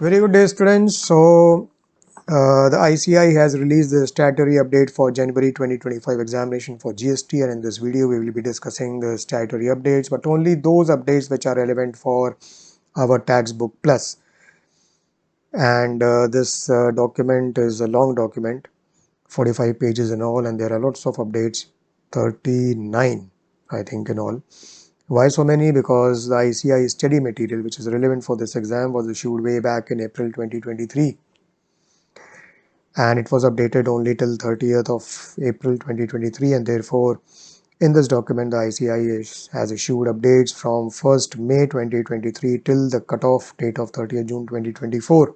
Very good day, students. So, the ICI has released the statutory update for January 2025 examination for GST, and in this video we will be discussing the statutory updates, but only those updates which are relevant for our TaxBook Plus. And this document is a long document, 45 pages in all, and there are lots of updates, 39 I think in all. Why so many? Because the ICI study material which is relevant for this exam was issued way back in April 2023, and it was updated only till 30th of April 2023, and therefore in this document the ICI has issued updates from 1st May 2023 till the cutoff date of 30th June 2024,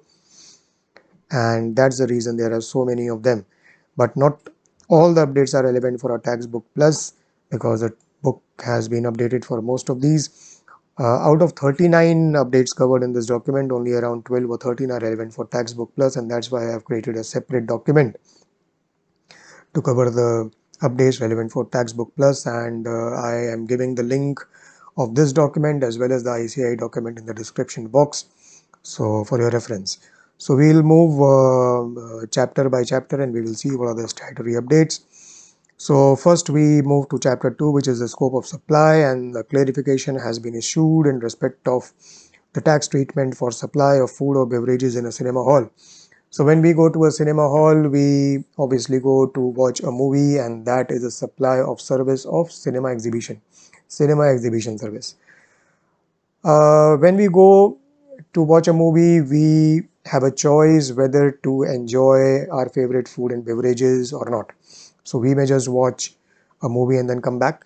and that's the reason there are so many of them. But not all the updates are relevant for our TaxBook Plus, because the book has been updated for most of these. Out of 39 updates covered in this document, only around 12 or 13 are relevant for TaxBook Plus, and that's why I have created a separate document to cover the updates relevant for TaxBook Plus, and I am giving the link of this document as well as the ICI document in the description box, so for your reference. So we'll move chapter by chapter and we will see what are the statutory updates. So first we move to chapter 2, which is the scope of supply, and the clarification has been issued in respect of the tax treatment for supply of food or beverages in a cinema hall. So when we go to a cinema hall, we obviously go to watch a movie, and that is a supply of service of cinema exhibition service. When we go to watch a movie, we have a choice whether to enjoy our favorite food and beverages or not. So we may just watch a movie and then come back,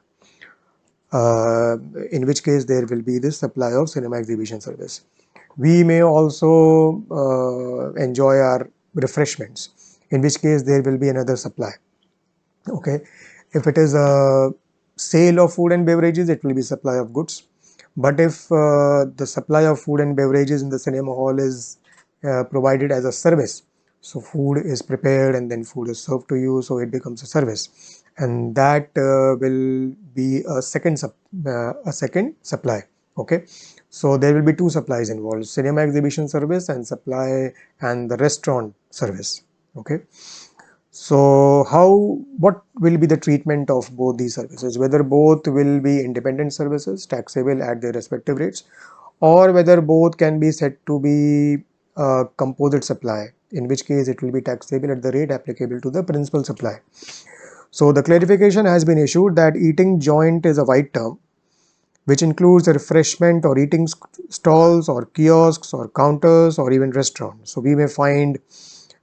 in which case there will be this supply of cinema exhibition service. We may also enjoy our refreshments, in which case there will be another supply. Okay, if it is a sale of food and beverages, it will be supply of goods. But if the supply of food and beverages in the cinema hall is provided as a service, so food is prepared and then food is served to you, so it becomes a service, and that will be a second supply. Okay, so there will be two supplies involved: cinema exhibition service and supply and the restaurant service. Okay, so what will be the treatment of both these services? Whether both will be independent services taxable at their respective rates, or whether both can be said to be a composite supply, in which case it will be taxable at the rate applicable to the principal supply. So the clarification has been issued that eating joint is a wide term, which includes refreshment or eating stalls or kiosks or counters or even restaurants. So we may find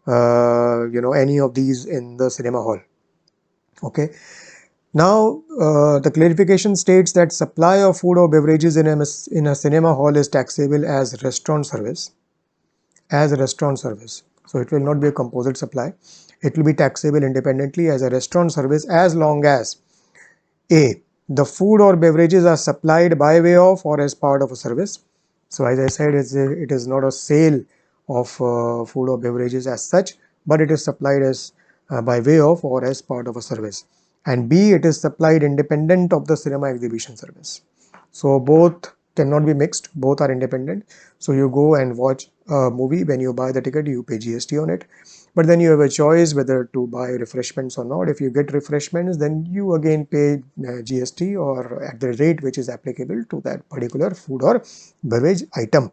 any of these in the cinema hall. Okay, now the clarification states that supply of food or beverages in a cinema hall is taxable as restaurant service. So it will not be a composite supply. It will be taxable independently as a restaurant service, as long as A, the food or beverages are supplied by way of or as part of a service. So as I said, it is not a sale of food or beverages as such, but it is supplied as by way of or as part of a service. And B, it is supplied independent of the cinema exhibition service. So both cannot be mixed, both are independent. So you go and watch a movie, when you buy the ticket you pay GST on it, but then you have a choice whether to buy refreshments or not. If you get refreshments, then you again pay GST or at the rate which is applicable to that particular food or beverage item.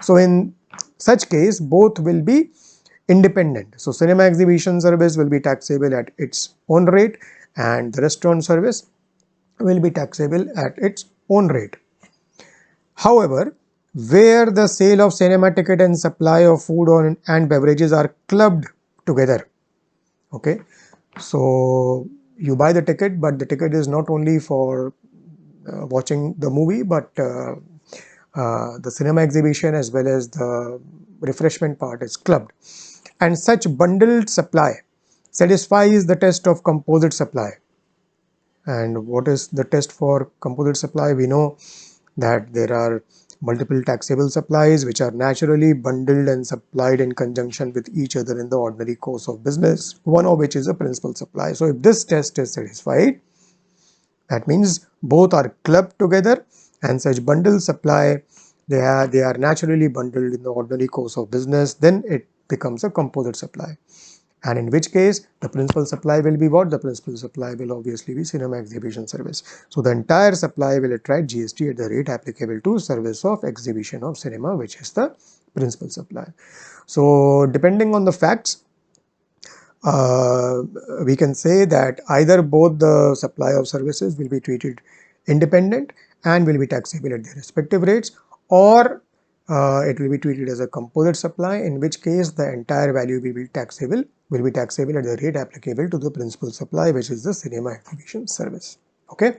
So in such case both will be independent. So cinema exhibition service will be taxable at its own rate, and the restaurant service will be taxable at its own rate. However, where the sale of cinema ticket and supply of food and beverages are clubbed together, okay, so you buy the ticket, but the ticket is not only for watching the movie, but the cinema exhibition as well as the refreshment part is clubbed, and such bundled supply satisfies the test of composite supply. And what is the test for composite supply? We know that there are multiple taxable supplies which are naturally bundled and supplied in conjunction with each other in the ordinary course of business, one of which is a principal supply. So if this test is satisfied, that means both are clubbed together, and such bundle supply they are naturally bundled in the ordinary course of business, then it becomes a composite supply. And in which case, the principal supply will be what? The principal supply will obviously be cinema exhibition service. So the entire supply will attract GST at the rate applicable to service of exhibition of cinema, which is the principal supply. So depending on the facts, we can say that either both the supply of services will be treated independent and will be taxable at their respective rates, or it will be treated as a composite supply, in which case the entire value will be taxable at the rate applicable to the principal supply, which is the cinema exhibition service. Okay.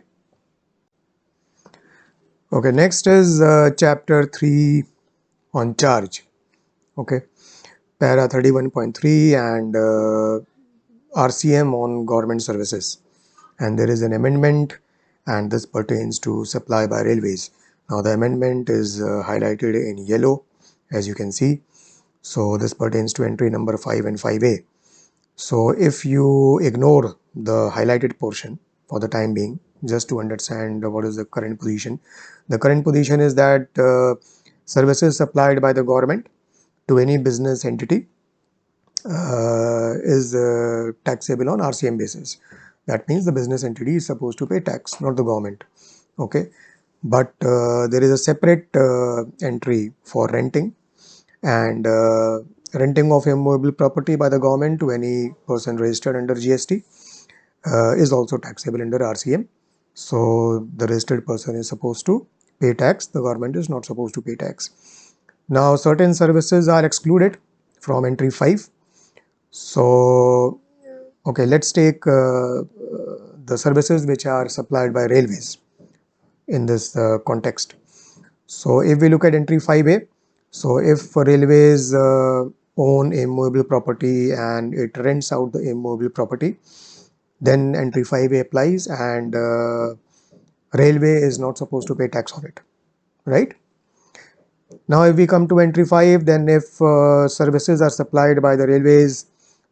Okay. Next is chapter 3 on charge. Okay. Para 31.3 and RCM on government services, and there is an amendment, and this pertains to supply by railways. Now the amendment is highlighted in yellow, as you can see. So this pertains to entry number 5 and 5A. So if you ignore the highlighted portion for the time being, just to understand what is the current position. The current position is that services supplied by the government to any business entity is taxable on RCM basis. That means the business entity is supposed to pay tax, not the government. Okay, but there is a separate entry for renting, and renting of immovable property by the government to any person registered under GST is also taxable under RCM. So the registered person is supposed to pay tax, the government is not supposed to pay tax. Now certain services are excluded from entry 5. So, okay, let's take the services which are supplied by railways in this context. So, if we look at entry 5A, so if railways own immovable property and it rents out the immovable property, then entry 5A applies, and railway is not supposed to pay tax on it, right? Now, if we come to entry 5, then if services are supplied by the railways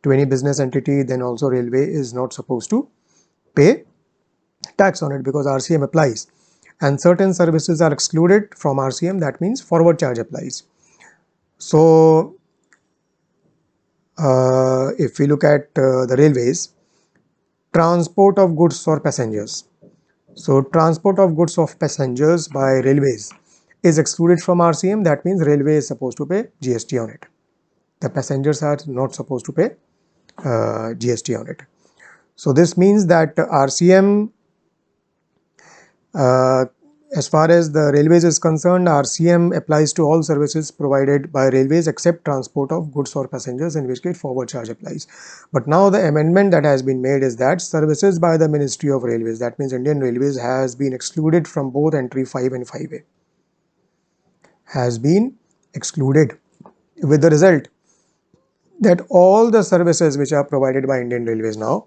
to any business entity, then also railway is not supposed to pay tax on it because RCM applies. And certain services are excluded from RCM, that means forward charge applies. So, if we look at the railways, transport of goods or passengers. So, transport of goods of passengers by railways is excluded from RCM, that means railway is supposed to pay GST on it. The passengers are not supposed to pay GST on it. So this means that RCM, as far as the railways is concerned, RCM applies to all services provided by railways except transport of goods or passengers, in which case forward charge applies. But now the amendment that has been made is that services by the Ministry of Railways, that means Indian Railways, has been excluded from both entry 5 and 5A. Has been excluded, with the result that all the services which are provided by Indian Railways now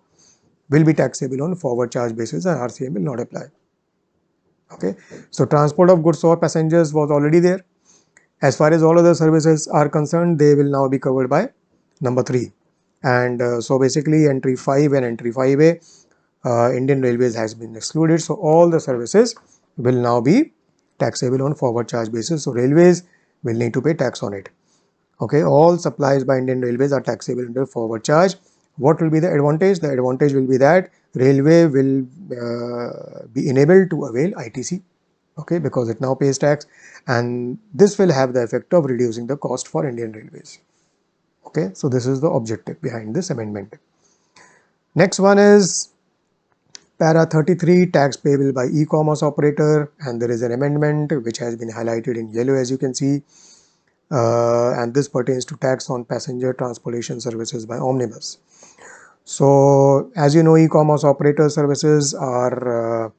will be taxable on forward charge basis and RCM will not apply. Okay, so transport of goods or passengers was already there. As far as all other services are concerned, they will now be covered by number 3. And so basically entry 5 and entry 5A, Indian Railways has been excluded. So all the services will now be taxable on forward charge basis. So railways will need to pay tax on it. Okay, all supplies by Indian Railways are taxable under forward charge. What will be the advantage? The advantage will be that railway will be enabled to avail ITC, okay, because it now pays tax, and this will have the effect of reducing the cost for Indian Railways. Okay, so this is the objective behind this amendment. Next one is para 33, tax payable by e-commerce operator, and there is an amendment which has been highlighted in yellow, as you can see. And this pertains to tax on passenger transportation services by omnibus. So, as you know, e-commerce operator services are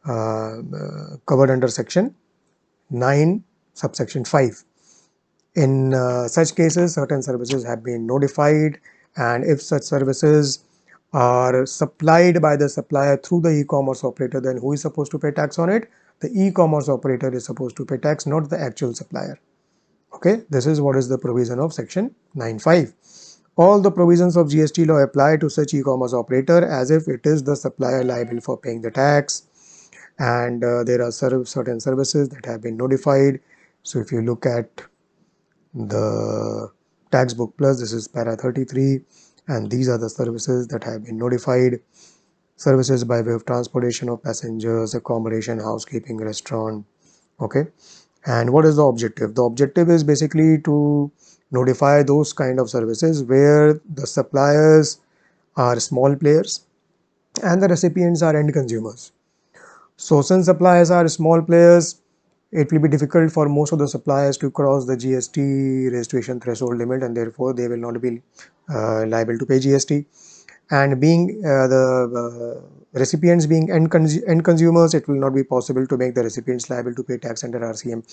covered under section 9, subsection 5. In such cases, certain services have been notified, and if such services are supplied by the supplier through the e-commerce operator, then who is supposed to pay tax on it? The e-commerce operator is supposed to pay tax, not the actual supplier. Okay, this is what is the provision of section 9.5. All the provisions of GST law apply to such e-commerce operator as if it is the supplier liable for paying the tax, and there are certain services that have been notified So if you look at the TaxBook Plus, this is para 33, and these are the services that have been notified. Services by way of transportation of passengers, accommodation, housekeeping, restaurant. Okay, and what is the objective? The objective is basically to notify those kind of services where the suppliers are small players and the recipients are end consumers. So since suppliers are small players, it will be difficult for most of the suppliers to cross the GST registration threshold limit, and therefore they will not be liable to pay GST. And being the recipients being end consumers, it will not be possible to make the recipients liable to pay tax under RCM.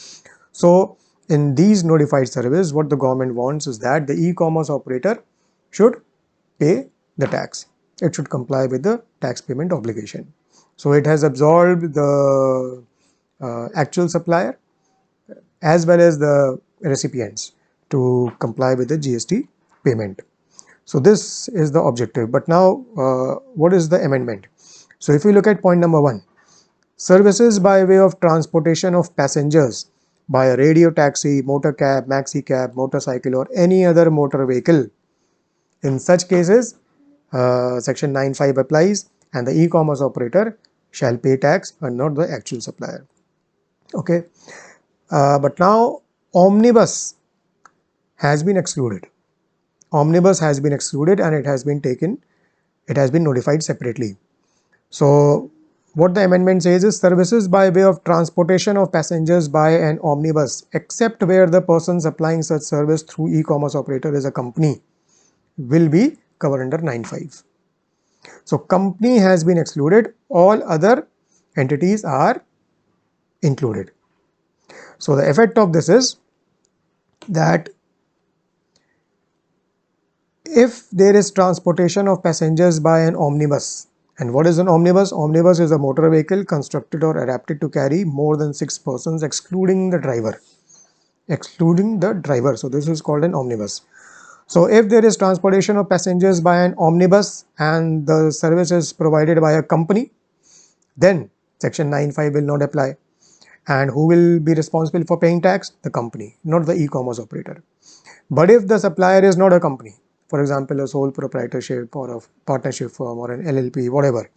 So in these notified service, what the government wants is that the e-commerce operator should pay the tax. It should comply with the tax payment obligation. So it has absolved the actual supplier as well as the recipients to comply with the GST payment. So this is the objective. But now what is the amendment? So if you look at point number 1, services by way of transportation of passengers by a radio taxi, motor cab, maxi cab, motorcycle or any other motor vehicle. In such cases, section 9(5) applies and the e-commerce operator shall pay tax and not the actual supplier. Okay, but now omnibus has been excluded. Omnibus has been excluded and it has been notified separately. So what the amendment says is services by way of transportation of passengers by an omnibus, except where the person supplying such service through e-commerce operator is a company, will be covered under 9(5). So company has been excluded, all other entities are included. So the effect of this is that if there is transportation of passengers by an omnibus, and what is an omnibus? Omnibus is a motor vehicle constructed or adapted to carry more than 6 persons excluding the driver. So this is called an omnibus. So if there is transportation of passengers by an omnibus and the service is provided by a company, then section 9(5) will not apply. And who will be responsible for paying tax? The company, not the e-commerce operator. But if the supplier is not a company, for example, a sole proprietorship or a partnership firm or an LLP, whatever,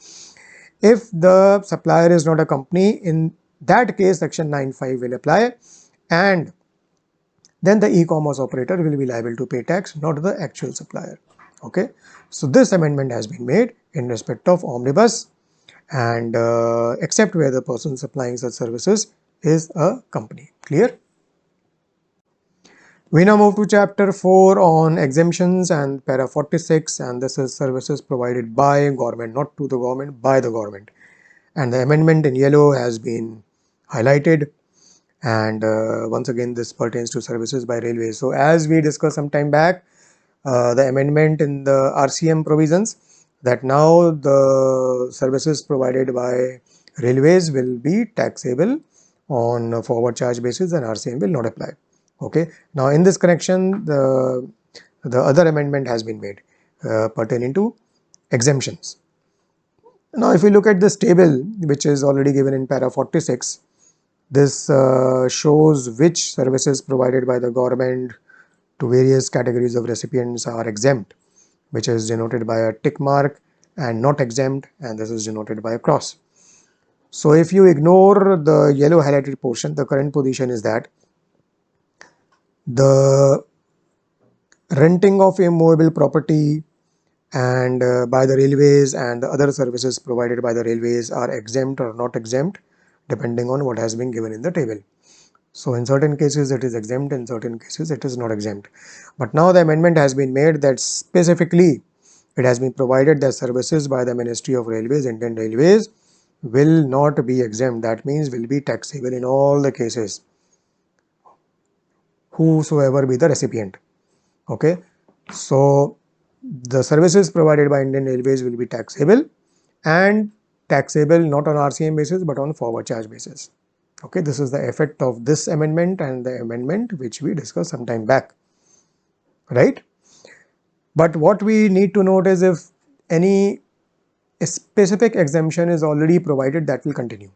if the supplier is not a company, in that case section 9(5) will apply, and then the e-commerce operator will be liable to pay tax, not the actual supplier. Okay, so this amendment has been made in respect of omnibus, and except where the person supplying such services is a company. Clear? We now move to chapter 4 on exemptions and para 46, and this is services provided by government, not to the government, by the government. And the amendment in yellow has been highlighted, and once again this pertains to services by railways. So as we discussed some time back, the amendment in the RCM provisions, that now the services provided by railways will be taxable on a forward charge basis and RCM will not apply. Okay, now in this connection the other amendment has been made pertaining to exemptions. Now if we look at this table which is already given in para 46, this shows which services provided by the government to various categories of recipients are exempt, which is denoted by a tick mark, and not exempt, and this is denoted by a cross. So if you ignore the yellow highlighted portion, the current position is that the renting of a movable property and by the railways and the other services provided by the railways are exempt or not exempt depending on what has been given in the table. So in certain cases it is exempt, in certain cases it is not exempt. But now the amendment has been made that specifically it has been provided that services by the Ministry of Railways, Indian Railways, will not be exempt. That means will be taxable in all the cases, whosoever be the recipient. Okay, so the services provided by Indian Railways will be taxable, and taxable not on RCM basis but on forward charge basis. Okay, this is the effect of this amendment and the amendment which we discussed some time back, right? But what we need to note is if any specific exemption is already provided, that will continue.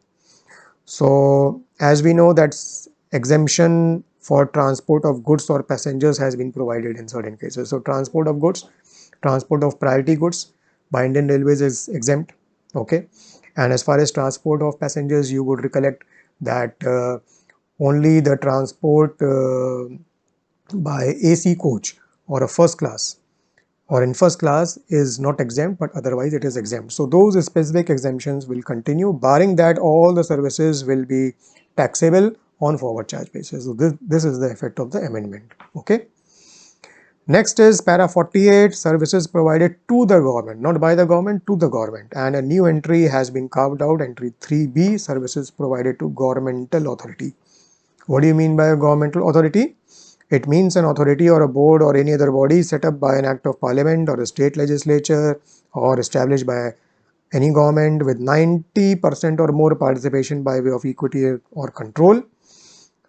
So as we know that exemption for transport of goods or passengers has been provided in certain cases. So transport of goods, transport of priority goods by Indian Railways is exempt. Okay, and as far as transport of passengers, you would recollect that only the transport by AC coach or a first class or in first class is not exempt, but otherwise it is exempt. So those specific exemptions will continue. Barring that, all the services will be taxable on forward charge basis. So this is the effect of the amendment. Okay. Next is para 48, services provided to the government, not by the government, to the government. And a new entry has been carved out, entry 3B, services provided to governmental authority. What do you mean by a governmental authority? It means an authority or a board or any other body set up by an act of parliament or a state legislature or established by any government with 90% or more participation by way of equity or control.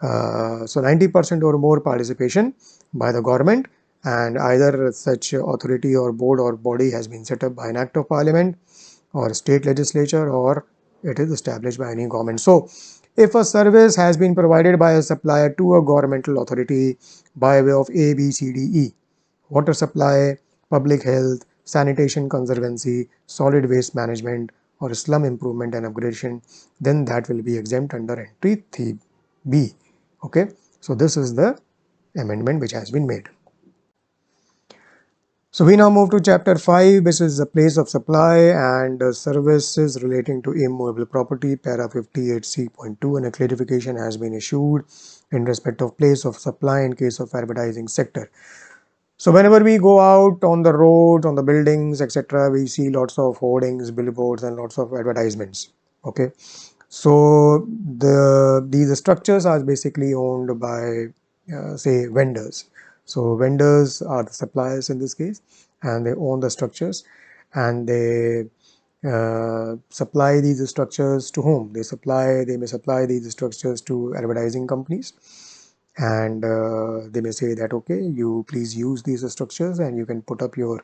So 90% or more participation by the government, and either such authority or board or body has been set up by an act of parliament or state legislature or it is established by any government. So if a service has been provided by a supplier to a governmental authority by way of A, B, C, D, E, water supply, public health, sanitation conservancy, solid waste management or slum improvement and upgradation, then that will be exempt under entry 3B. Okay, so this is the amendment which has been made. So we now move to chapter 5, which is the place of supply and services relating to immovable property, para 58C.2, and a clarification has been issued in respect of place of supply in case of advertising sector. So whenever we go out on the roads, on the buildings, etc., we see lots of hoardings, billboards, and lots of advertisements. Okay, so these structures are basically owned by say vendors. So vendors are the suppliers in this case, and they own the structures, and they supply these structures to whom? They may supply these structures to advertising companies, and they may say that okay, you please use these structures and you can put up your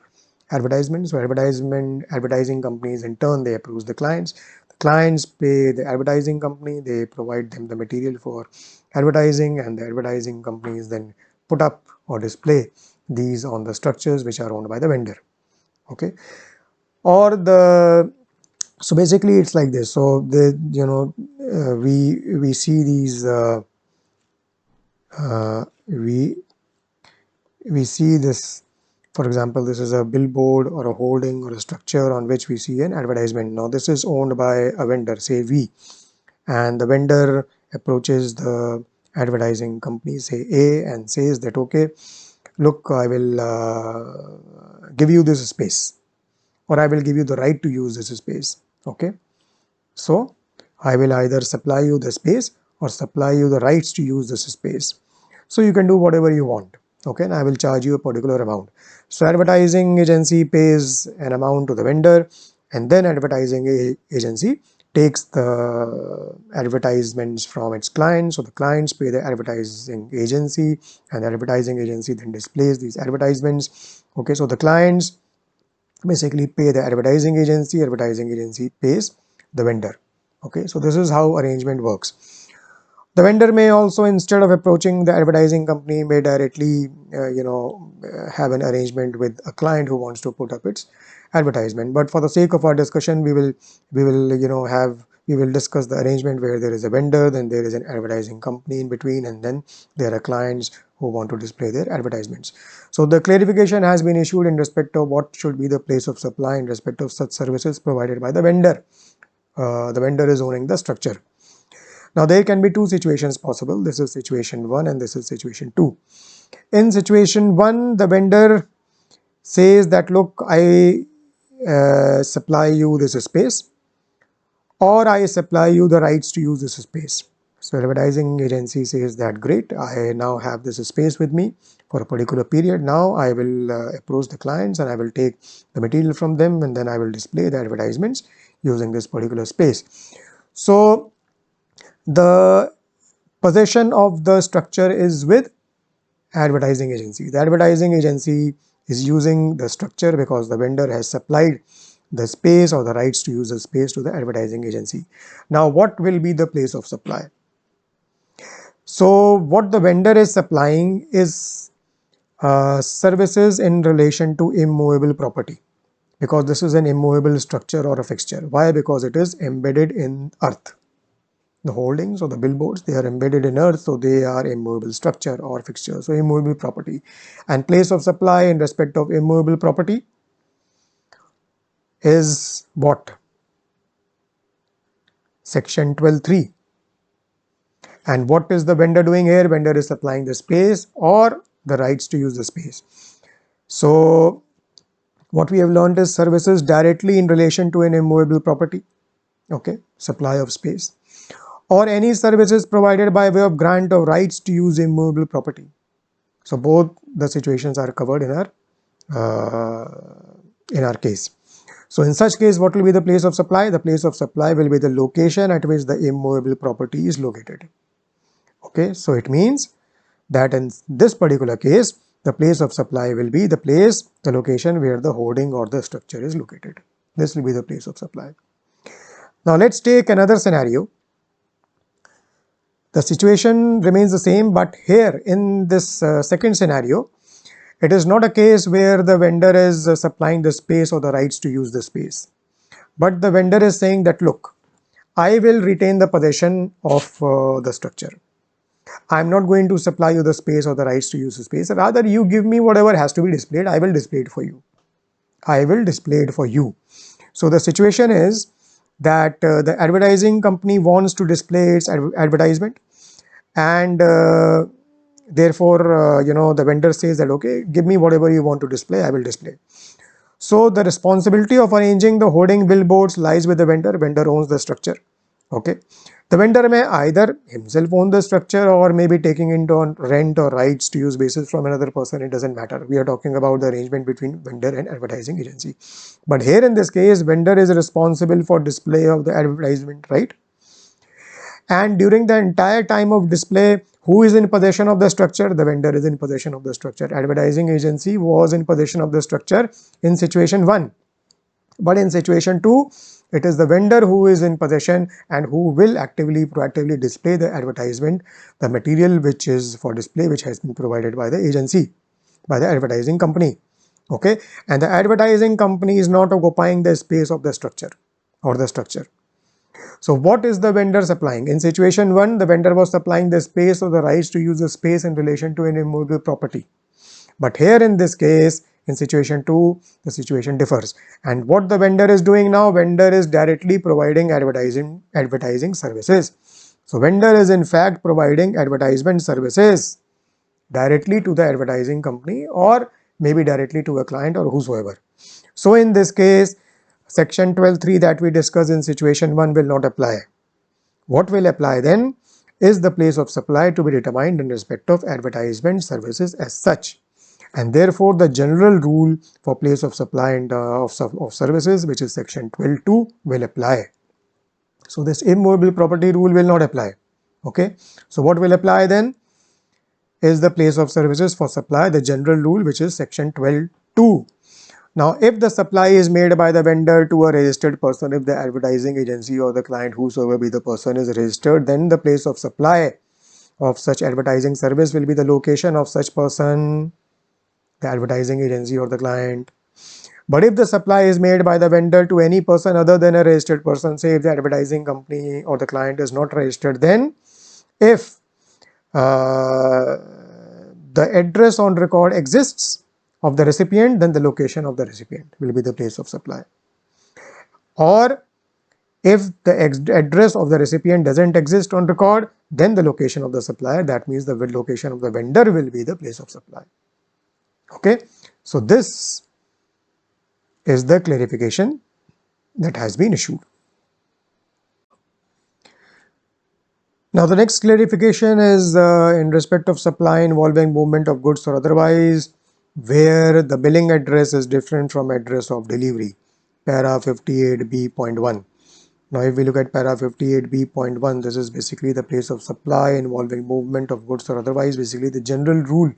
advertisements. So advertising companies in turn, they approve the clients. The clients pay the advertising company, they provide them the material for advertising, and the advertising companies then put up or display these on the structures which are owned by the vendor. Okay, or the so basically it's like this. So the we see these we see this, for example, this is a billboard or a hoarding or a structure on which we see an advertisement. Now this is owned by a vendor, say V, and the vendor approaches the advertising company, say A, and says that okay, look, I will give you this space, or I will give you the right to use this space. Okay, so I will either supply you the space or supply you the rights to use this space. So you can do whatever you want. Okay, and I will charge you a particular amount. So advertising agency pays an amount to the vendor, and then advertising agency takes the advertisements from its clients. So the clients pay the advertising agency, and the advertising agency then displays these advertisements. Okay, so the clients basically pay the advertising agency pays the vendor. Okay, so this is how arrangement works. The vendor may also, instead of approaching the advertising company, may directly have an arrangement with a client who wants to put up its advertisement. But for the sake of our discussion, we will discuss the arrangement where there is a vendor, then there is an advertising company in between, and then there are clients who want to display their advertisements. So the clarification has been issued in respect of what should be the place of supply in respect of such services provided by the vendor. The vendor is owning the structure. Now there can be two situations possible. This is situation 1 and this is situation 2. In situation 1, the vendor says that look, I supply you this space, or I supply you the rights to use this space. So advertising agency says that great, I now have this space with me for a particular period. Now I will approach the clients and I will take the material from them, and then I will display the advertisements using this particular space. So the possession of the structure is with advertising agency. The advertising agency is using the structure because the vendor has supplied the space or the rights to use the space to the advertising agency. Now what will be the place of supply? So what the vendor is supplying is services in relation to immovable property, because this is an immovable structure or a fixture. Why? Because it is embedded in earth. The holdings or the billboards, they are embedded in earth, so they are immovable structure or fixture, so immovable property. And place of supply in respect of immovable property is what? Section 12(3). And what is the vendor doing here? Vendor is supplying the space or the rights to use the space. So what we have learned is services directly in relation to an immovable property, okay, supply of space, or any services provided by way of grant of rights to use immovable property. So both the situations are covered in our case. So in such case, what will be the place of supply? The place of supply will be the location at which the immovable property is located. Okay, so it means that in this particular case, the place of supply will be the location where the hoarding or the structure is located. This will be the place of supply. Now let's take another scenario. The situation remains the same, but here in this second scenario, it is not a case where the vendor is supplying the space or the rights to use the space. But the vendor is saying that, look, I will retain the possession of the structure. I'm not going to supply you the space or the rights to use the space. Rather, you give me whatever has to be displayed. I will display it for you. I will display it for you. So the situation is that the advertising company wants to display its advertisement, and therefore, the vendor says that, okay, give me whatever you want to display, I will display. So the responsibility of arranging the hoarding billboards lies with the vendor. Vendor owns the structure. Okay. The vendor may either himself own the structure or may be taking into on rent or rights to use basis from another person. It doesn't matter. We are talking about the arrangement between vendor and advertising agency. But here in this case, vendor is responsible for display of the advertisement, right? And during the entire time of display, who is in possession of the structure? The vendor is in possession of the structure. Advertising agency was in possession of the structure in situation 1. But in situation 2, it is the vendor who is in possession and who will actively, proactively display the advertisement, the material which is for display, which has been provided by the agency, by the advertising company. Okay, and the advertising company is not occupying the space of the structure or the structure. So what is the vendor supplying? In situation 1, the vendor was supplying the space or the rights to use the space in relation to an immovable property. But here in this case, in situation 2, the situation differs. And what the vendor is doing now, vendor is directly providing advertising services. So vendor is in fact providing advertisement services directly to the advertising company or maybe directly to a client or whosoever. So in this case, section 12(3) that we discussed in situation 1 will not apply. What will apply then is the place of supply to be determined in respect of advertisement services as such. And therefore, the general rule for place of supply and of services, which is section 12(2), will apply. So this immovable property rule will not apply. Okay. So what will apply then is the place of services for supply, the general rule, which is section 12(2). Now, if the supply is made by the vendor to a registered person, if the advertising agency or the client, whosoever be the person, is registered, then the place of supply of such advertising service will be the location of such person, the advertising agency or the client. But if the supply is made by the vendor to any person other than a registered person, say if the advertising company or the client is not registered, then if the address on record exists of the recipient, then the location of the recipient will be the place of supply. Or if the address of the recipient doesn't exist on record, then the location of the supplier, that means the location of the vendor, will be the place of supply. Okay, so this is the clarification that has been issued. Now the next clarification is in respect of supply involving movement of goods or otherwise, where the billing address is different from address of delivery. Para 58b.1. Now if we look at para 58b.1, this is basically the place of supply involving movement of goods or otherwise, basically the general rule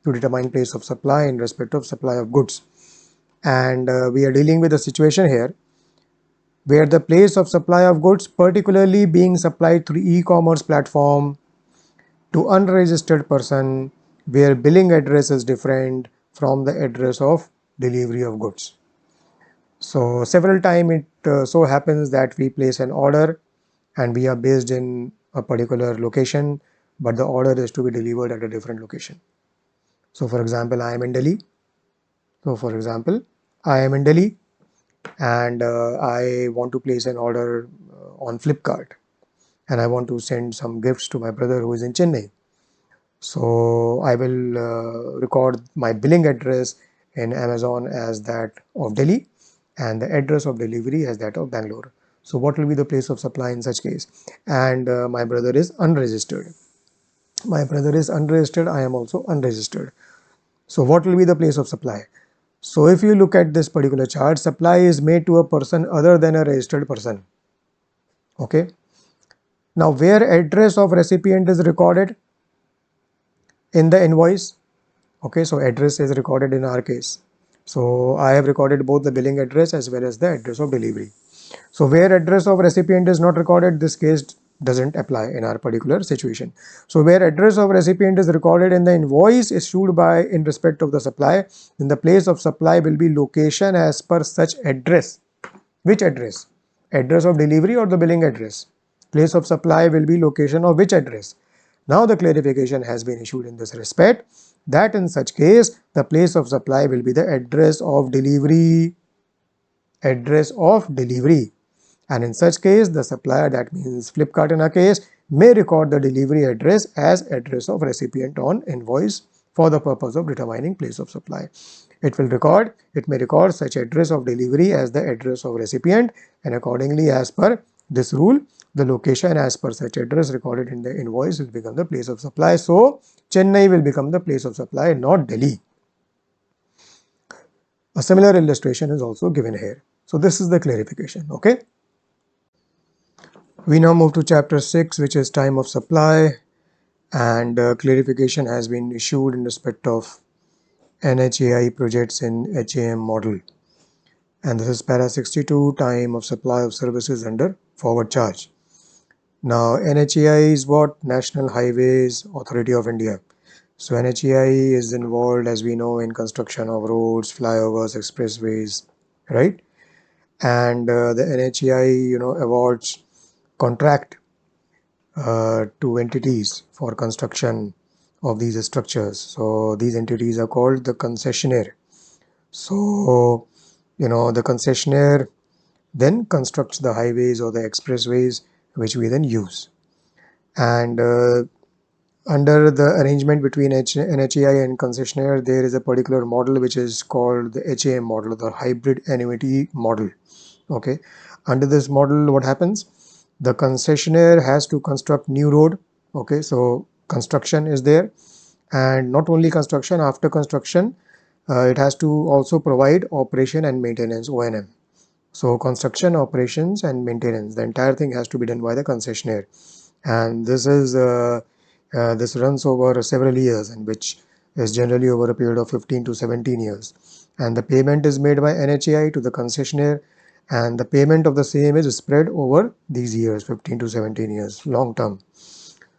to determine place of supply in respect of supply of goods. And we are dealing with a situation here where the place of supply of goods, particularly being supplied through e-commerce platform, to unregistered person where billing address is different from the address of delivery of goods. So several times it so happens that we place an order and we are based in a particular location, but the order is to be delivered at a different location. So for example, I am in Delhi. And I want to place an order on Flipkart, and I want to send some gifts to my brother who is in Chennai. So I will record my billing address in Amazon as that of Delhi and the address of delivery as that of Bangalore. So what will be the place of supply in such case? And my brother is unregistered. I am also unregistered. So what will be the place of supply? So if you look at this particular chart, supply is made to a person other than a registered person. Okay. Now where address of recipient is recorded in the invoice. Okay, so address is recorded in our case. So I have recorded both the billing address as well as the address of delivery. So where address of recipient is not recorded, this case doesn't apply in our particular situation. So where address of recipient is recorded in the invoice issued by in respect of the supply, then the place of supply will be location as per such address. Which address? Address of delivery or the billing address? Place of supply will be location of which address? Now the clarification has been issued in this respect that in such case the place of supply will be the address of delivery. And in such case the supplier, that means Flipkart in our case, may record the delivery address as address of recipient on invoice for the purpose of determining place of supply. It may record such address of delivery as the address of recipient, and accordingly as per this rule, the location as per such address recorded in the invoice will become the place of supply. So Chennai will become the place of supply, not Delhi. A similar illustration is also given here. So this is the clarification. Okay. We now move to chapter 6, which is time of supply, and clarification has been issued in respect of NHAI projects in HAM model. And this is para 62, time of supply of services under forward charge. Now NHAI is what? National Highways Authority of India. So NHAI is involved, as we know, in construction of roads, flyovers, expressways, right? And the NHAI, awards contract to entities for construction of these structures. So these entities are called the concessionaire. So, the concessionaire then constructs the highways or the expressways which we then use. And under the arrangement between NHAI and concessionaire, there is a particular model which is called the HAM model, the hybrid annuity model. Okay. Under this model, what happens? The concessionaire has to construct new road. Okay, so construction is there, and not only construction, after construction it has to also provide operation and maintenance, O&M. So construction, operations and maintenance, the entire thing has to be done by the concessionaire, and this runs over several years, and which is generally over a period of 15 to 17 years, and the payment is made by NHAI to the concessionaire, and the payment of the same is spread over these years, 15 to 17 years, long term.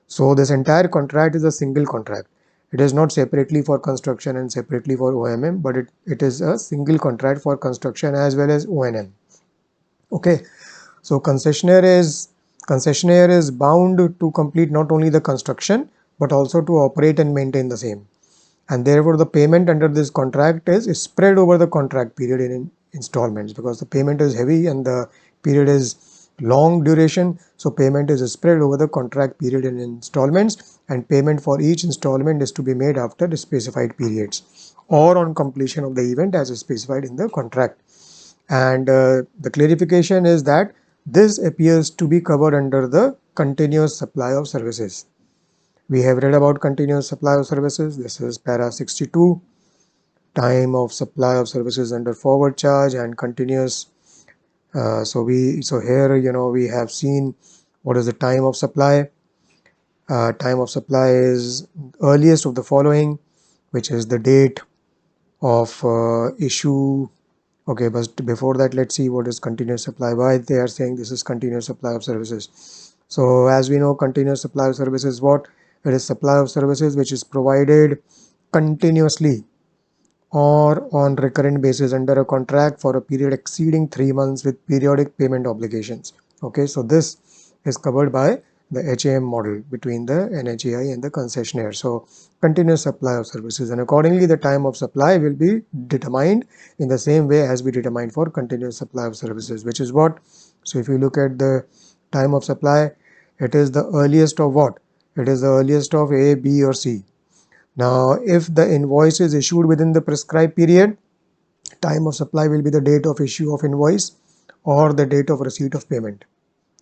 So this entire contract is a single contract. It is not separately for construction and separately for O&M, but it is a single contract for construction as well as O&M. Okay, so concessionaire is bound to complete not only the construction but also to operate and maintain the same, and therefore the payment under this contract is spread over the contract period in installments, because the payment is heavy and the period is long duration. So payment is spread over the contract period in installments, and payment for each installment is to be made after the specified periods or on completion of the event as specified in the contract. And the clarification is that this appears to be covered under the continuous supply of services. We have read about continuous supply of services. This is para 62, time of supply of services under forward charge and continuous. So here, we have seen what is the time of supply. Time of supply is earliest of the following, which is the date of issue. Okay, but before that, let's see what is continuous supply. Why they are saying this is continuous supply of services. So as we know, continuous supply of services is what? It is supply of services which is provided continuously or on recurrent basis under a contract for a period exceeding 3 months with periodic payment obligations. Okay, so this is covered by the HAM model between the NHAI and the concessionaire. So continuous supply of services, and accordingly the time of supply will be determined in the same way as we determined for continuous supply of services, which is what? So if you look at the time of supply, it is the earliest of what? It is the earliest of A, B or C. Now, if the invoice is issued within the prescribed period, time of supply will be the date of issue of invoice or the date of receipt of payment.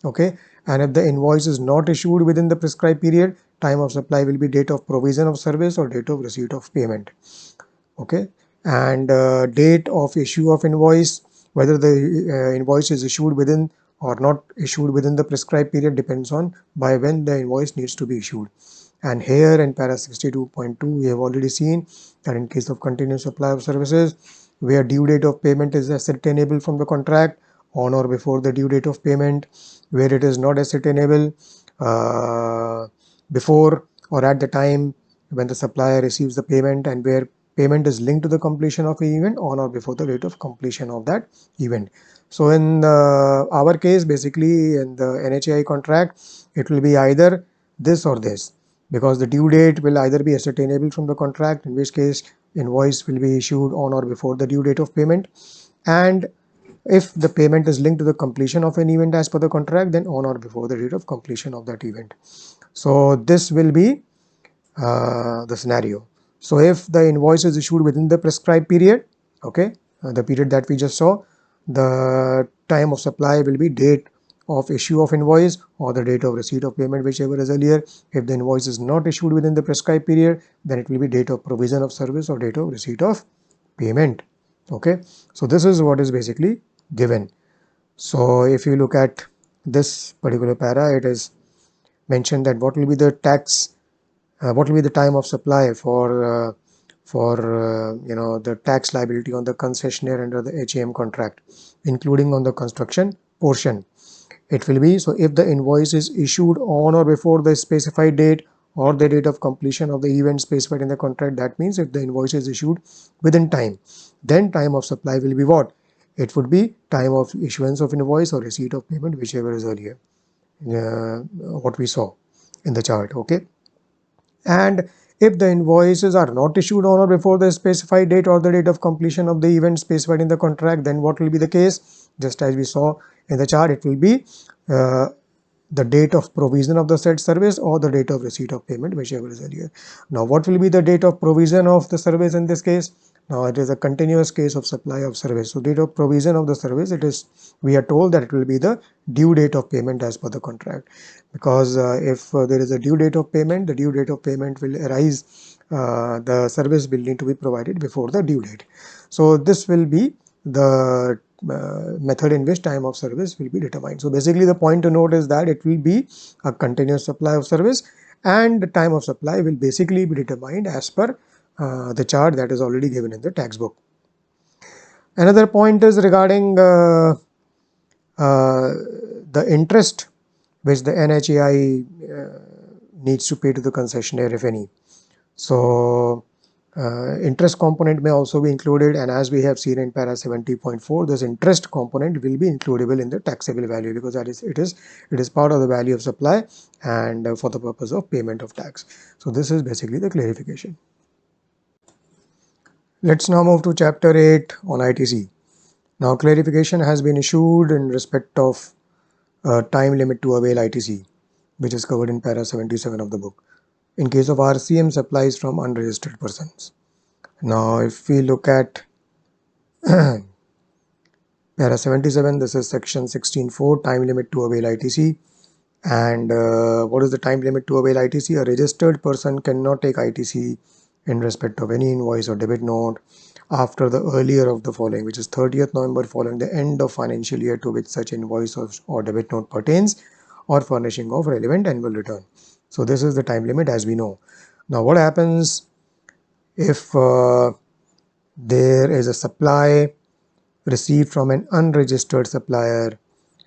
Okay, and if the invoice is not issued within the prescribed period, time of supply will be date of provision of service or date of receipt of payment. Okay, and date of issue of invoice, whether the invoice is issued within or not issued within the prescribed period, depends on by when the invoice needs to be issued. And here in para 62.2 we have already seen that in case of continuous supply of services, where due date of payment is ascertainable from the contract on or before the due date of payment, where it is not ascertainable before or at the time when the supplier receives the payment, and where payment is linked to the completion of an event on or before the date of completion of that event. So in our case, basically in the NHAI contract, it will be either this or this, because the due date will either be ascertainable from the contract, in which case invoice will be issued on or before the due date of payment, and if the payment is linked to the completion of an event as per the contract, then on or before the date of completion of that event. So this will be the scenario. So if the invoice is issued within the prescribed period, okay, the period that we just saw, the time of supply will be date of issue of invoice or the date of receipt of payment, whichever is earlier. If the invoice is not issued within the prescribed period, then it will be date of provision of service or date of receipt of payment. Okay, so this is what is basically given. So if you look at this particular para, it is mentioned that what will be the tax, what will be the time of supply for the tax liability on the concessionaire under the HAM contract, including on the construction portion. It will be, so if the invoice is issued on or before the specified date or the date of completion of the event specified in the contract, that means if the invoice is issued within time, then time of supply will be what? It would be time of issuance of invoice or receipt of payment, whichever is earlier, what we saw in the chart. Okay, and if the invoices are not issued on or before the specified date or the date of completion of the event specified in the contract, then what will be the case? Just as we saw in the chart, it will be the date of provision of the said service or the date of receipt of payment, whichever is earlier. Now, what will be the date of provision of the service in this case? Now, it is a continuous case of supply of service. So, date of provision of the service, it is, we are told that it will be the due date of payment as per the contract, because if there is a due date of payment, the due date of payment will arise, the service will need to be provided before the due date. So, this will be the method in which time of service will be determined. So basically the point to note is that it will be a continuous supply of service, and the time of supply will basically be determined as per the chart that is already given in the tax book. Another point is regarding the interest which the NHAI needs to pay to the concessionaire, if any. So interest component may also be included, and as we have seen in para 70.4, this interest component will be includable in the taxable value, because that is, it is part of the value of supply and for the purpose of payment of tax. So this is basically the clarification. Let's now move to chapter 8 on ITC. Now clarification has been issued in respect of time limit to avail ITC, which is covered in para 77 of the book, in case of RCM supplies from unregistered persons. Now, if we look at para 77, this is section 16.4, time limit to avail ITC. And what is the time limit to avail ITC? A registered person cannot take ITC in respect of any invoice or debit note after the earlier of the following, which is 30th November following the end of financial year to which such invoice or debit note pertains, or furnishing of relevant annual return. So this is the time limit as we know. Now what happens if there is a supply received from an unregistered supplier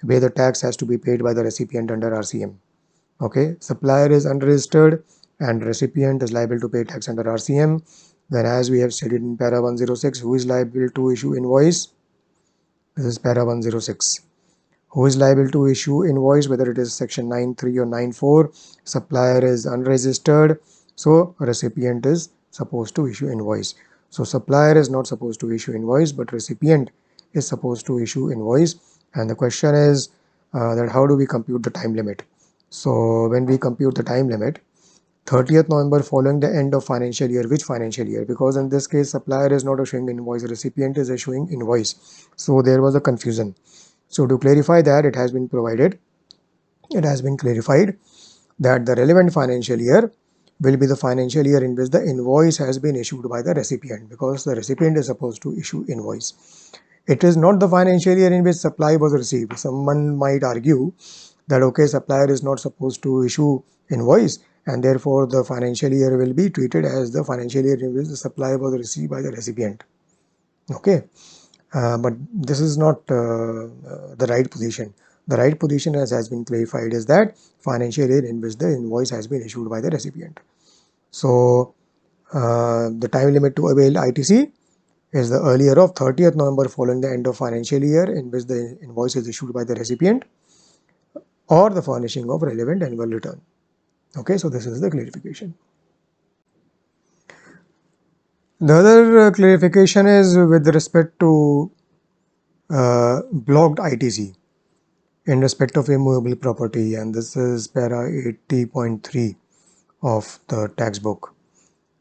where the tax has to be paid by the recipient under RCM? Okay, supplier is unregistered, and recipient is liable to pay tax under RCM. Then, as we have stated in para 106, who is liable to issue invoice? This is para 106. Who is liable to issue invoice, whether it is section 9.3 or 9.4? Supplier is unregistered, so recipient is supposed to issue invoice. So supplier is not supposed to issue invoice, but recipient is supposed to issue invoice. And the question is that how do we compute the time limit? So when we compute the time limit, 30th November following the end of financial year. Which financial year? Because in this case, supplier is not issuing invoice, recipient is issuing invoice. So there was a confusion. So to clarify that, it has been clarified that the relevant financial year will be the financial year in which the invoice has been issued by the recipient, because the recipient is supposed to issue invoice. It is not the financial year in which supply was received. Someone might argue that okay, supplier is not supposed to issue invoice, and therefore the financial year will be treated as the financial year in which the supply was received by the recipient. Okay. But this is not the right position. The right position, as has been clarified, is that financial year in which the invoice has been issued by the recipient. So the time limit to avail ITC is the earlier of 30th November following the end of financial year in which the invoice is issued by the recipient, or the furnishing of relevant annual return. Okay, so this is the clarification. The other clarification is with respect to blocked ITC in respect of immovable property, and this is para 80.3 of the tax book,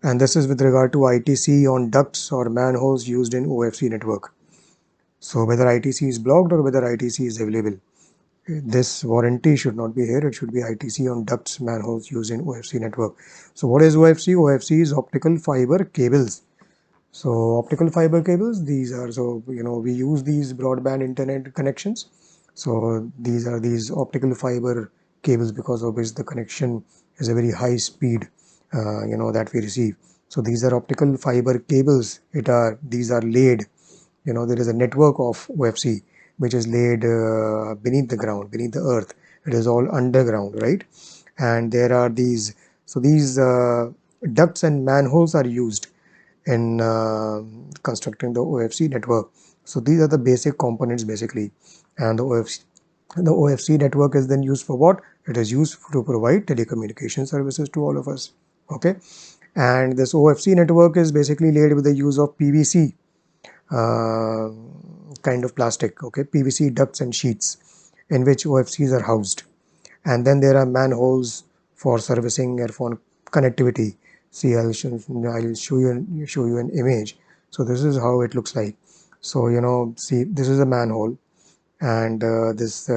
and this is with regard to ITC on ducts or manholes used in OFC network. So whether ITC is blocked or whether ITC is available, this warranty should not be here. It should be ITC on ducts, manholes used in OFC network. So what is OFC? OFC is optical fiber cables. So optical fiber cables, these are, so we use these broadband internet connections. So these are these optical fiber cables, because of which the connection is a very high speed that we receive. So these are optical fiber cables. These are laid, there is a network of OFC which is laid beneath the ground, beneath the earth. It is all underground, right? And there are these, so these ducts and manholes are used in constructing the OFC network. So these are the basic components basically, and the OFC network is then used for what? It is used to provide telecommunication services to all of us. Okay, and this OFC network is basically laid with the use of PVC kind of plastic. Okay, PVC ducts and sheets in which OFCs are housed, and then there are manholes for servicing earphone connectivity. See, I'll show you an image. So this is how it looks like. So see, this is a manhole, and this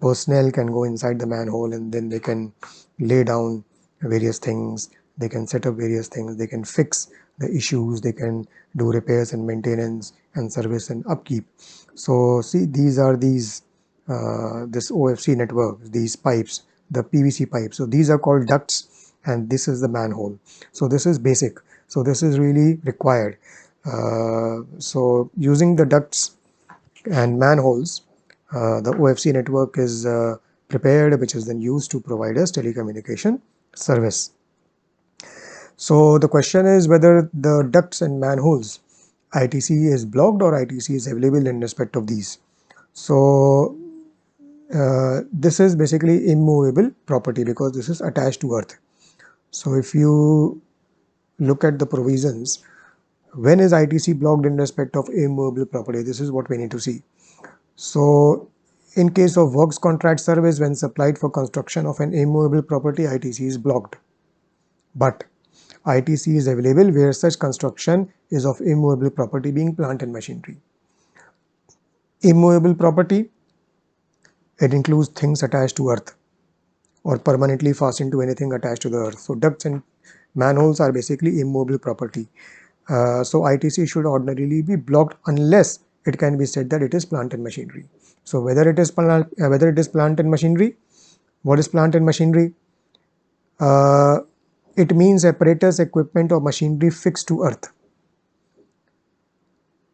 personnel can go inside the manhole, and then they can lay down various things, they can set up various things, they can fix the issues, they can do repairs and maintenance and service and upkeep. So see, these are this OFC network, these pipes, the PVC pipes. So these are called ducts, and this is the manhole. So this is basic. So this is really required. So using the ducts and manholes, the OFC network is prepared, which is then used to provide us telecommunication service. So the question is whether the ducts and manholes ITC is blocked or ITC is available in respect of these. So this is basically immovable property, because this is attached to earth. So if you look at the provisions, when is ITC blocked in respect of immovable property? This is what we need to see. So in case of works contract service, when supplied for construction of an immovable property, ITC is blocked. But ITC is available where such construction is of immovable property, being plant and machinery. Immovable property, it includes things attached to earth or permanently fastened to anything attached to the earth. So ducts and manholes are basically immovable property. So ITC should ordinarily be blocked unless it can be said that it is plant and machinery. So whether it is plant and machinery, what is plant and machinery? It means apparatus, equipment or machinery fixed to earth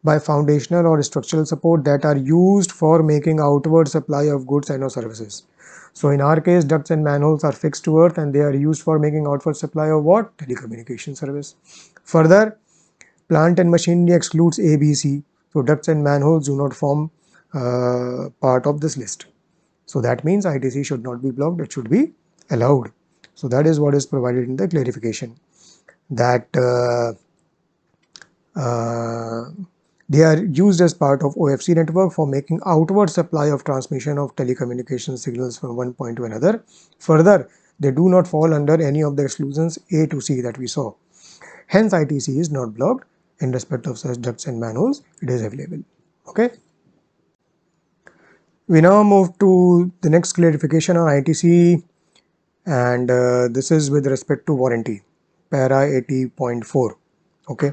by foundational or structural support that are used for making outward supply of goods and or services. So in our case, ducts and manholes are fixed to earth and they are used for making outward supply of what? Telecommunication service. Further, plant and machinery excludes A, B, C. So ducts and manholes do not form part of this list. So that means ITC should not be blocked, it should be allowed. So that is what is provided in the clarification, that they are used as part of OFC network for making outward supply of transmission of telecommunication signals from one point to another. Further, they do not fall under any of the exclusions A to C that we saw. Hence, ITC is not blocked. In respect of such ducts and manholes, it is available. Okay. We now move to the next clarification on ITC, and this is with respect to warranty, para 80.4. Okay.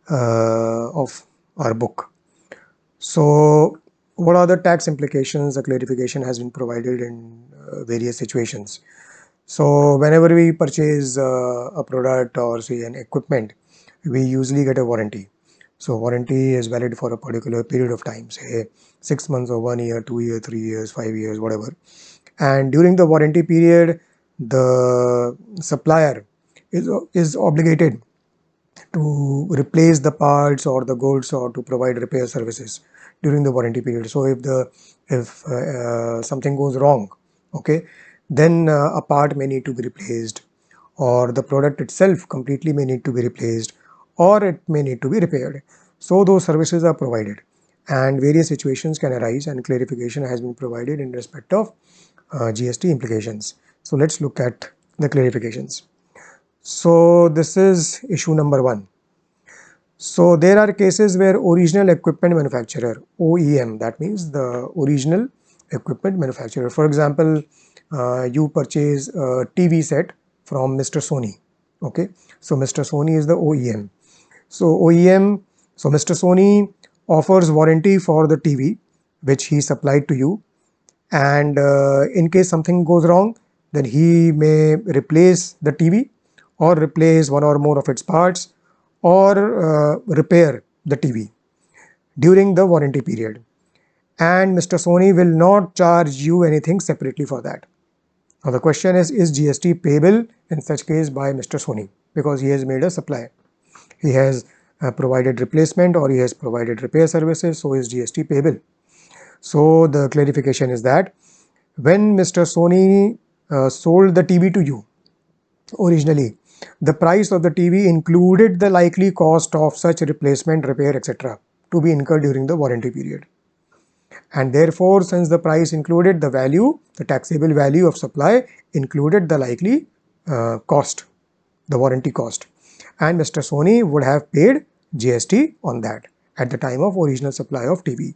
Of our book. So what are the tax implications? The clarification has been provided in various situations. So whenever we purchase a product or say an equipment, we usually get a warranty. So warranty is valid for a particular period of time, say 6 months or 1 year, 2 years, 3 years, 5 years, whatever. And during the warranty period, the supplier is obligated to replace the parts or the goods or to provide repair services during the warranty period. So if something goes wrong, okay, then a part may need to be replaced, or the product itself completely may need to be replaced, or it may need to be repaired. So those services are provided and various situations can arise, and clarification has been provided in respect of GST implications. So let's look at the clarifications. So this is issue number 1. So there are cases where original equipment manufacturer, OEM, that means the original equipment manufacturer. For example, you purchase a TV set from Mr. Sony. Okay, so Mr. Sony is the OEM. So OEM, so Mr. Sony offers warranty for the TV which he supplied to you, and in case something goes wrong, then he may replace the TV or replace one or more of its parts or repair the TV during the warranty period, and Mr. Sony will not charge you anything separately for that. Now the question is GST payable in such case by Mr. Sony, because he has made a supply, he has provided replacement or he has provided repair services, so is GST payable? So the clarification is that when Mr. Sony sold the TV to you originally, the price of the TV included the likely cost of such replacement, repair, etc. to be incurred during the warranty period. And therefore, since the price included the value, the taxable value of supply included the likely cost, the warranty cost, and Mr. Sony would have paid GST on that at the time of original supply of TV.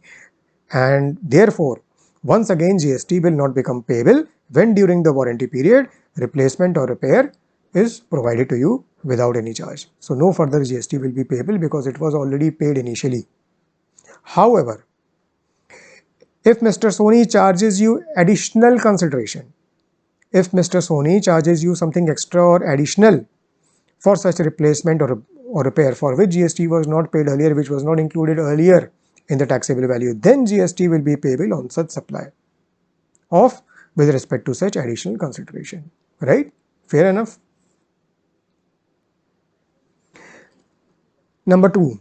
And therefore, once again, GST will not become payable when during the warranty period replacement or repair is provided to you without any charge. So no further GST will be payable because it was already paid initially. However, if Mr. Sony charges you additional consideration, if Mr. Sony charges you something extra or additional for such replacement or repair for which GST was not paid earlier, which was not included earlier in the taxable value, then GST will be payable on such supply of with respect to such additional consideration. Right? Fair enough? Number 2.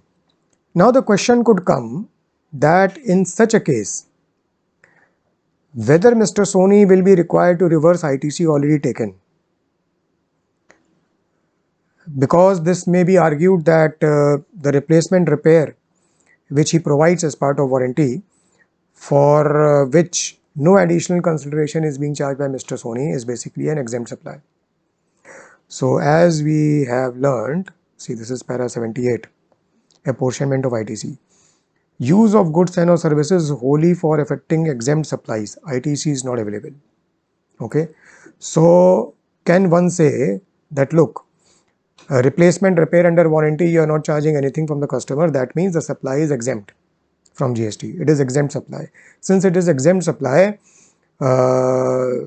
Now the question could come that in such a case, whether Mr. Sony will be required to reverse ITC already taken. Because this may be argued that the replacement repair which he provides as part of warranty, for which no additional consideration is being charged by Mr. Sony, is basically an exempt supply. So as we have learned, see, this is para 78, apportionment of ITC. Use of goods and or services wholly for affecting exempt supplies, ITC is not available. Okay, so can one say that, look, replacement repair under warranty, you are not charging anything from the customer, that means the supply is exempt from GST, it is exempt supply. Since it is exempt supply, Mr.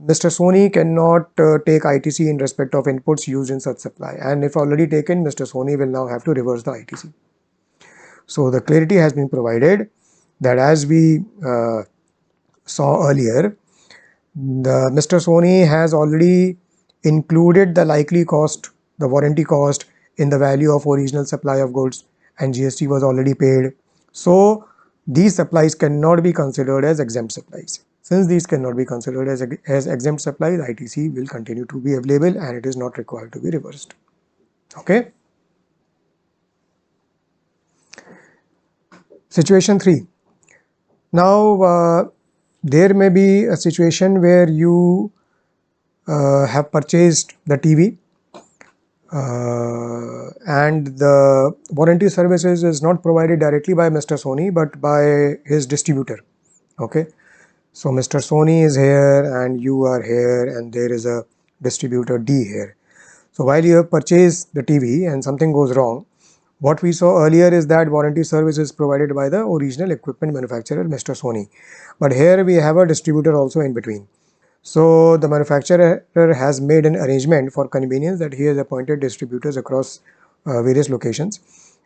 Sony cannot take ITC in respect of inputs used in such supply, and if already taken, Mr. Sony will now have to reverse the ITC. So the clarity has been provided that as we saw earlier, Mr. Sony has already included the likely cost, the warranty cost, in the value of original supply of goods, and GST was already paid. So these supplies cannot be considered as exempt supplies. Since these cannot be considered as exempt supplies, ITC will continue to be available and it is not required to be reversed. Okay. Situation 3. Now, there may be a situation where you have purchased the TV and the warranty services is not provided directly by Mr. Sony but by his distributor. Okay, so Mr. Sony is here and you are here and there is a distributor D here. So while you have purchased the TV and something goes wrong, what we saw earlier is that warranty service is provided by the original equipment manufacturer, Mr. Sony. But here we have a distributor also in between. So the manufacturer has made an arrangement for convenience that he has appointed distributors across various locations,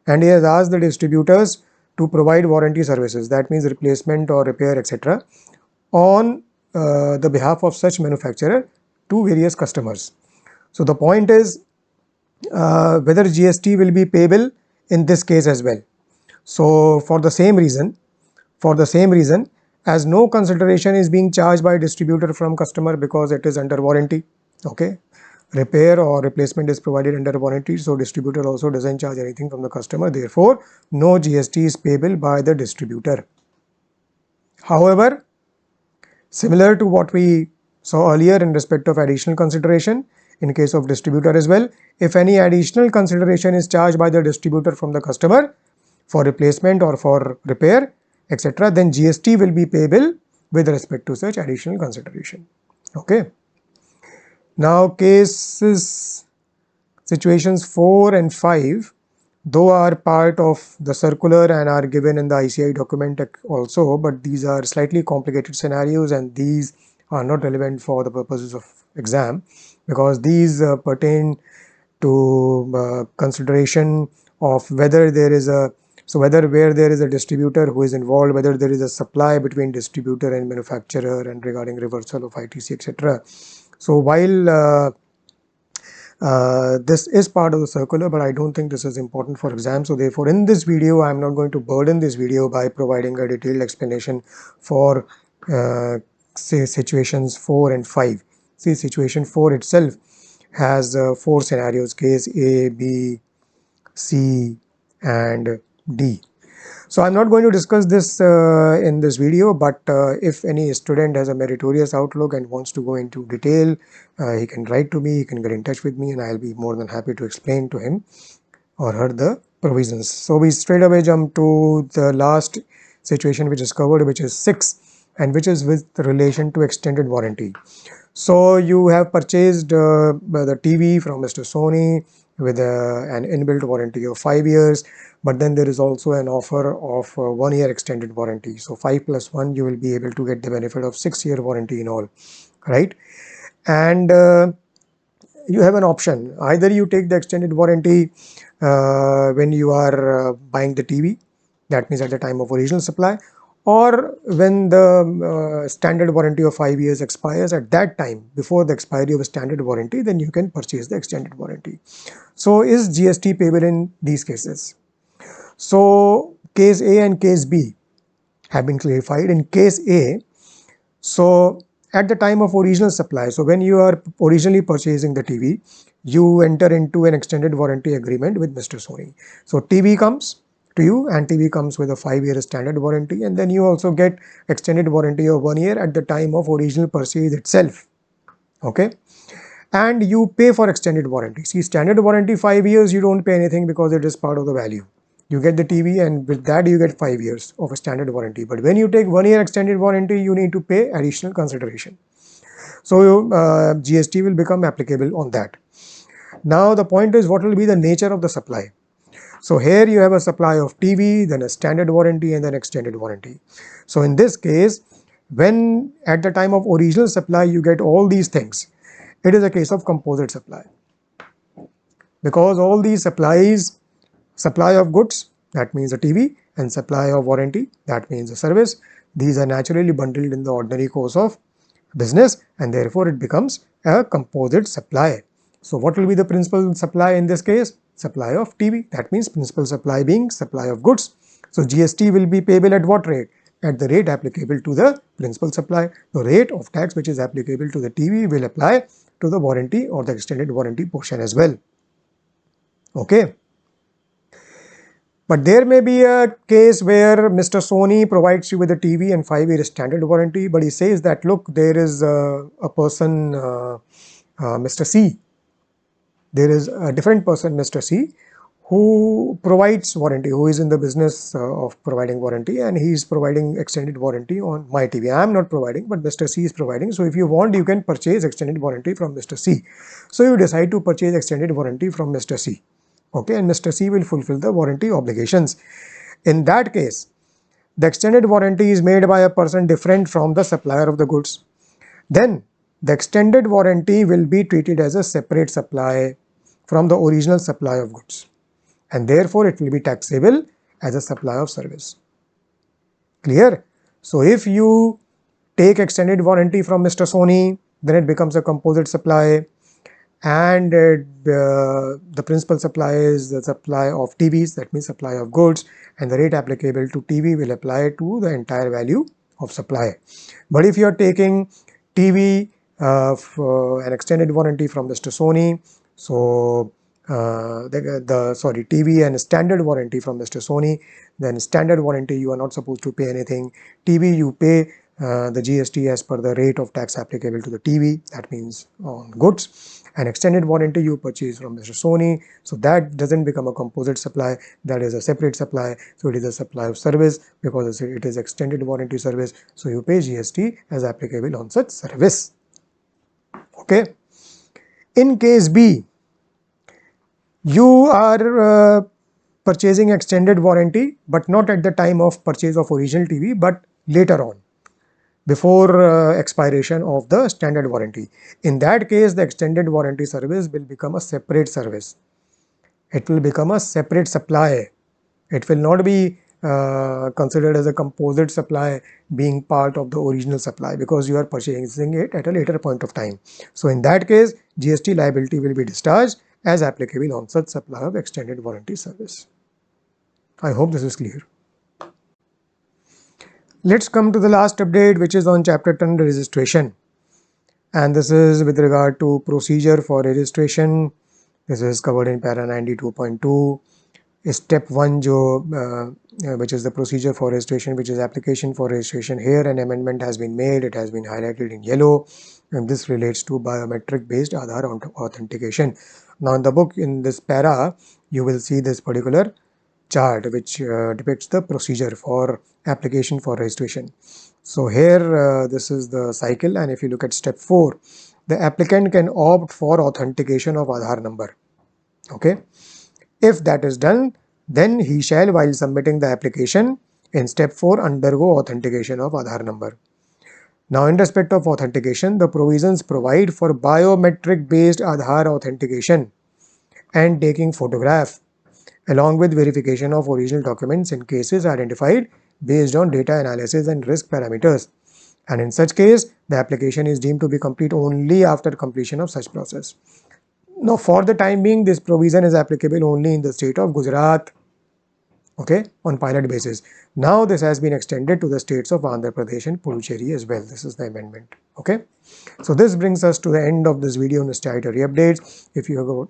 and he has asked the distributors to provide warranty services, that means replacement or repair, etc., on the behalf of such manufacturer to various customers. So the point is whether GST will be payable in this case as well. So for the same reason, as no consideration is being charged by distributor from customer because it is under warranty. Okay, repair or replacement is provided under warranty, so distributor also doesn't charge anything from the customer, therefore no GST is payable by the distributor. However, similar to what we saw earlier in respect of additional consideration, in case of distributor as well, if any additional consideration is charged by the distributor from the customer for replacement or for repair, etc., then GST will be payable with respect to such additional consideration. Okay. Now situations 4 and 5, though are part of the circular and are given in the ICI document also, but these are slightly complicated scenarios and these are not relevant for the purposes of exam because these pertain to consideration of whether there is a where there is a distributor who is involved, whether there is a supply between distributor and manufacturer, and regarding reversal of ITC, etc. So while this is part of the circular, but I don't think this is important for exam. So therefore, in this video, I am not going to burden this video by providing a detailed explanation for say situations 4 and 5. See, situation 4 itself has 4 scenarios: case A, B, C, and D. So I'm not going to discuss this in this video, but if any student has a meritorious outlook and wants to go into detail, he can write to me, he can get in touch with me, and I'll be more than happy to explain to him or her the provisions. So we straight away jump to the last situation which is covered, which is 6, and which is with relation to extended warranty. So you have purchased the TV from Mr. Sony with an inbuilt warranty of 5 years, but then there is also an offer of 1 year extended warranty. So 5 plus 1, you will be able to get the benefit of 6-year warranty in all, right? And you have an option. Either you take the extended warranty when you are buying the TV, that means at the time of original supply, or when the standard warranty of 5 years expires. At that time, before the expiry of a standard warranty, then you can purchase the extended warranty. So is GST payable in these cases? So case A and case B have been clarified. In case A, so at the time of original supply, so when you are originally purchasing the TV, you enter into an extended warranty agreement with Mr. Sony. So TV comes to you and TV comes with a 5-year standard warranty, and then you also get extended warranty of 1 year at the time of original purchase itself. Okay, and you pay for extended warranty. See, standard warranty 5 years, you don't pay anything because it is part of the value. You get the TV and with that you get 5 years of a standard warranty. But when you take 1 year extended warranty, you need to pay additional consideration. So GST will become applicable on that. Now the point is, what will be the nature of the supply? So here you have a supply of TV, then a standard warranty, and then extended warranty. So in this case, when at the time of original supply you get all these things, it is a case of composite supply. Because all these supplies, supply of goods, that means a TV, and supply of warranty, that means a service, these are naturally bundled in the ordinary course of business, and therefore it becomes a composite supply. So what will be the principal supply in this case? Supply of TV. That means principal supply being supply of goods. So GST will be payable at what rate? At the rate applicable to the principal supply. The rate of tax which is applicable to the TV will apply to the warranty or the extended warranty portion as well. Okay. But there may be a case where Mr. Sony provides you with a TV and 5-year standard warranty, but he says that, look, there is a person, Mr. C. There is a different person, Mr. C, who provides warranty, who is in the business of providing warranty, and he is providing extended warranty on my TV. I am not providing, but Mr. C is providing. So if you want, you can purchase extended warranty from Mr. C. So you decide to purchase extended warranty from Mr. C. Okay, and Mr. C will fulfill the warranty obligations. In that case, the extended warranty is made by a person different from the supplier of the goods. Then the extended warranty will be treated as a separate supply from the original supply of goods, and therefore it will be taxable as a supply of service. Clear? So if you take extended warranty from Mr. Sony, then it becomes a composite supply, and the principal supply is the supply of TVs, that means supply of goods, and the rate applicable to TV will apply to the entire value of supply. But if you are taking TV for an extended warranty from Mr. Sony, so TV and standard warranty from Mr. Sony, then standard warranty you are not supposed to pay anything. TV you pay the GST as per the rate of tax applicable to the TV, that means on goods. An extended warranty you purchase from Mr. Sony, so that doesn't become a composite supply, that is a separate supply. So it is a supply of service because it is extended warranty service, so you pay GST as applicable on such service. Okay. In case B, you are purchasing extended warranty, but not at the time of purchase of original TV, but later on, before expiration of the standard warranty. In that case, the extended warranty service will become a separate service. It will become a separate supply. It will not be considered as a composite supply being part of the original supply, because you are purchasing it at a later point of time. So in that case, GST liability will be discharged as applicable on such supply of extended warranty service. I hope this is clear. Let's come to the last update, which is on chapter 10, registration, and this is with regard to procedure for registration. This is covered in para 92.2. Step 1 which is the procedure for registration, which is application for registration. Here an amendment has been made. It has been highlighted in yellow, and this relates to biometric based Aadhaar authentication. Now in the book, in this para, you will see this particular chart which depicts the procedure for application for registration. So here this is the cycle, and if you look at step 4, the applicant can opt for authentication of Aadhaar number. Okay. If that is done, then he shall, while submitting the application in step 4, undergo authentication of Aadhaar number. Now in respect of authentication, the provisions provide for biometric based Aadhaar authentication and taking photograph along with verification of original documents in cases identified based on data analysis and risk parameters. And in such case, the application is deemed to be complete only after completion of such process. Now, for the time being, this provision is applicable only in the state of Gujarat, okay, on pilot basis. Now, this has been extended to the states of Andhra Pradesh and Puducherry as well. This is the amendment, okay. So, this brings us to the end of this video on the statutory updates. If you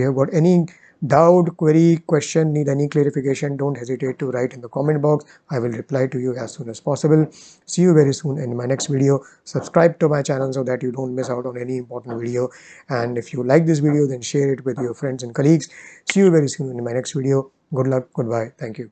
have got any doubt, query, question, need any clarification, don't hesitate to write in the comment box. I will reply to you as soon as possible. See you very soon in my next video. Subscribe to my channel so that you don't miss out on any important video. And if you like this video, then share it with your friends and colleagues. See you very soon in my next video. Good luck. Goodbye. Thank you.